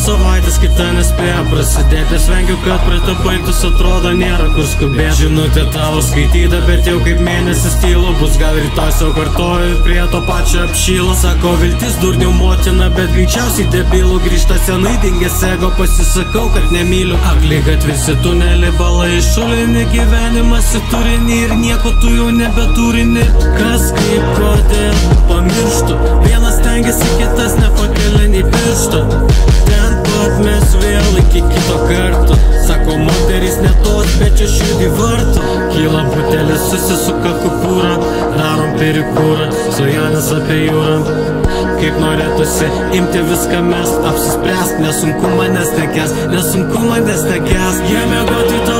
savaitės, kita nespėja prasidėti. Aš vengiu, kad praeitą baigtus, atrodo nėra kur skubėti. Žinutė tavo skaityta, bet jau kaip mėnesis tylu. Bus gal rytoj sau kartoju, prie to pačio apšyla. Sako viltis durnių motina, bet greičiausiai debilų. Grįžta senai dingęs ego, pasisakau, kad nemyliu. Aklygat visi tunelį, balai šulinį, gyvenimas į turinį ir nieko tu jau nebeturini. Kas kaip kodėl pamirštu, vienas tengiasi, kitas nepakelia nei piršto. Ten pat mes vėl iki kito karto. Sako moteris ne tos, bet čia širdį varto. Kyla butelis, susisuka kupūrą, darom perikūrą, svajonės apie jūrą. Kaip norėtųsi imti viską mest, apsispręst, nesunku manęs tekės, nesunku manęs tekės. Jie mėgoti to